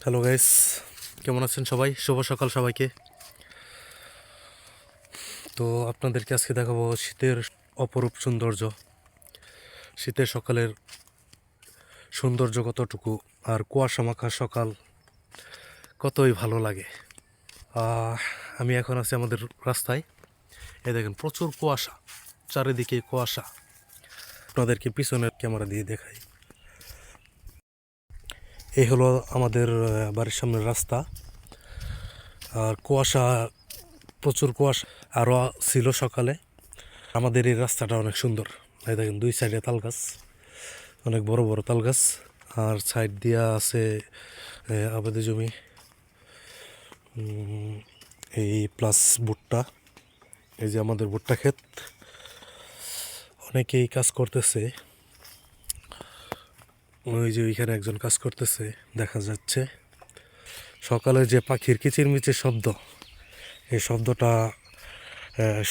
Hello guys, কেমন আছেন সবাই? শুভ সকাল সবাইকে। তো আপনাদেরকে আজকে দেখাবো শীতের অপরূপ সৌন্দর্য। শীতের সকালের সৌন্দর্য কতটুকু, আর কুয়াশা মাখা সকাল কতই ভালো লাগে। আহ, আমি এখন আছি আমাদের রাস্তায়। এই দেখেন প্রচুর কুয়াশা, চারিদিকে কুয়াশা। আপনাদেরকে পিছনের ক্যামেরা দিয়ে দেখাই। এই হলো আমাদের বাড়ির সামনের রাস্তা। আর কুয়াশা, প্রচুর কুয়াশা আরও ছিল সকালে। আমাদের এই রাস্তাটা অনেক সুন্দর। এই দেখেন দুই সাইডে তাল গাছ, অনেক বড় বড় তাল গাছ। আর সাইড দিয়া আছে আবাদি জমি, এই প্লাস ভুট্টা। এই যে আমাদের ভুট্টা ক্ষেত, অনেকেই কাজ করতেছে। ওই যে ওইখানে একজন কাজ করতেছে দেখা যাচ্ছে। সকালে যে পাখির কিচিরমিচির শব্দ, এই শব্দটা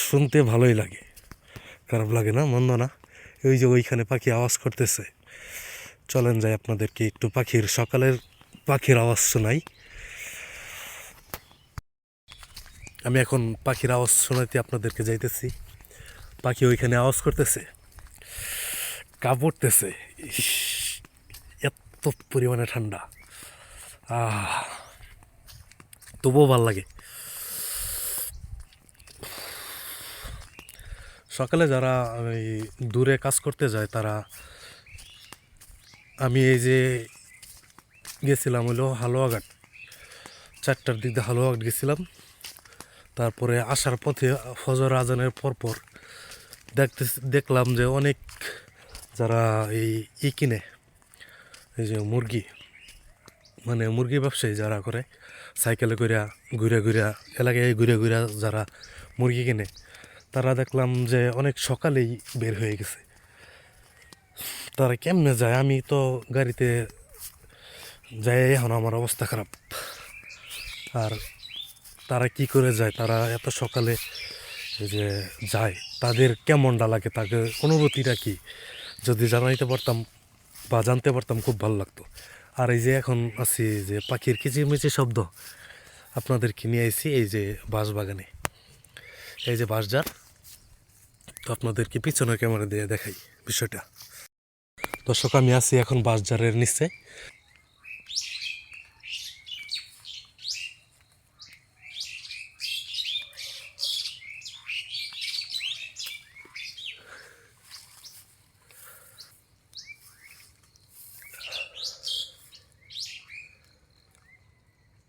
শুনতে ভালোই লাগে, খারাপ লাগে না, মন্দ না। ওই যে ওইখানে পাখি আওয়াজ করতেছে। চলেন যাই, আপনাদেরকে একটু সকালের পাখির আওয়াজ শোনাই। আমি এখন পাখির আওয়াজ শোনাইতে আপনাদেরকে যাইতেছি। পাখি ওইখানে আওয়াজ করতেছে, কাঁপতেছে। ইস, এত পরিমাণে ঠান্ডা, তবুও ভাল লাগে। সকালে যারা ওই দূরে কাজ করতে যায় তারা, আমি এই যে গেছিলাম হলো হালুয়াঘাট, 4টার দিক দিয়ে হালুয়াঘাট গেছিলাম। তারপরে আসার পথে ফজর আজানের পরপর দেখলাম যে অনেক যারা এই কিনে, এই যে মুরগি, মানে মুরগি ব্যবসায়ী যারা করে, সাইকেলে কইরা ঘুরে ঘুরে এলাকায় ঘুরে ঘুরে যারা মুরগি কিনে, তারা দেখলাম যে অনেক সকালেই বের হয়ে গেছে। তারা কেমনে যায়? আমি তো গাড়িতে যাই, এখন আমার অবস্থা খারাপ। আর তারা কি করে যায়, তারা এত সকালে যে যায়, তাদের কেমনটা লাগে, তাদের অনুভূতিটা কি, যদি জানাইতে পারতাম বা জানতে পারতাম খুব ভালো লাগতো। আর এই যে এখন আছি যে পাখির কিচিরমিচির শব্দ আপনাদেরকে নিয়ে আইছি এই যে বাঁশবাগানে, এই যে বাঁশঝাড়। তো আপনাদেরকে পিছনে ক্যামেরা দিয়ে দেখাই বিষয়টা। দর্শক, আমি আছি এখন বাঁশঝাড়ের নিচে।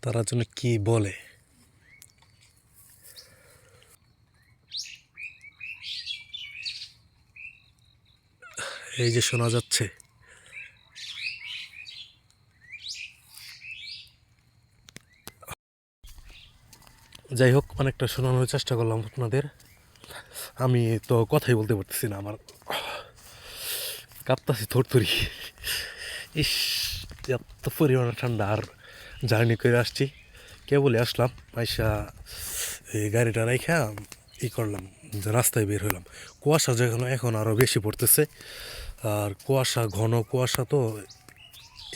তারা জন্য কি বলে, এই যে শোনা যাচ্ছে। যাই হোক, অনেকটা শোনানোর চেষ্টা করলাম আপনাদের। আমি তো কথাই বলতে পারতেছি না, আমার কাঁপতাছি থরথরি। ইস, এত পরিমাণে ঠান্ডা। আর জার্নি করে আসছি, কেবলই আসলাম আইসা এই গাড়িটা রাইখা করলাম, যে রাস্তায় বের হলাম। কুয়াশা যেখানে এখন আরও বেশি পড়তেছে। আর কুয়াশা, ঘন কুয়াশা। তো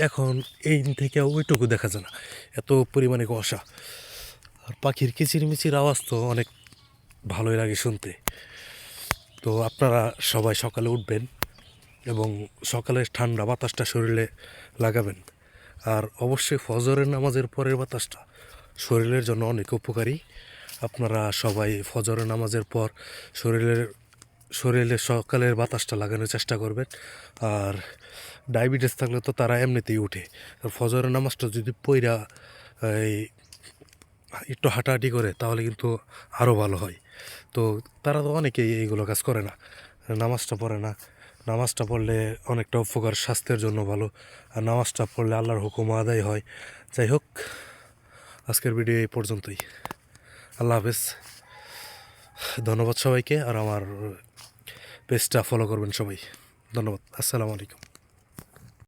এখন এই থেকে ওইটুকু দেখা যায় না, এত পরিমাণে কুয়াশা। আর পাখির কিচিরমিচির আওয়াজ তো অনেক ভালোই লাগে শুনতে। তো আপনারা সবাই সকালে উঠবেন এবং সকালের ঠান্ডা বাতাসটা শরীরে লাগাবেন। আর অবশ্যই ফজরের নামাজের পরের বাতাসটা শরীরের জন্য অনেক উপকারী। আপনারা সবাই ফজরের নামাজের পর শরীরের শরীরে সকালের বাতাসটা লাগানোর চেষ্টা করবেন। আর ডায়াবেটিস থাকলে তো তারা এমনিতেই উঠে। আর ফজরের নামাজটা যদি পইরা এই একটু হাঁটাহাঁটি করে তাহলে কিন্তু আরও ভালো হয়। তো তারা তো অনেকেই এইগুলো কাজ করে না, নামাজটা পড়ে না। নামাজটা পড়লে অনেকটা উপকার, স্বাস্থ্যের জন্য ভালো। আর নামাজটা পড়লে আল্লাহর হুকুম আদায় হয়। যাই হোক, আজকের ভিডিও এই পর্যন্তই। আল্লাহ হাফেজ, ধন্যবাদ সবাইকে। আর আমার পেজটা ফলো করবেন সবাই। ধন্যবাদ, আসসালামু আলাইকুম।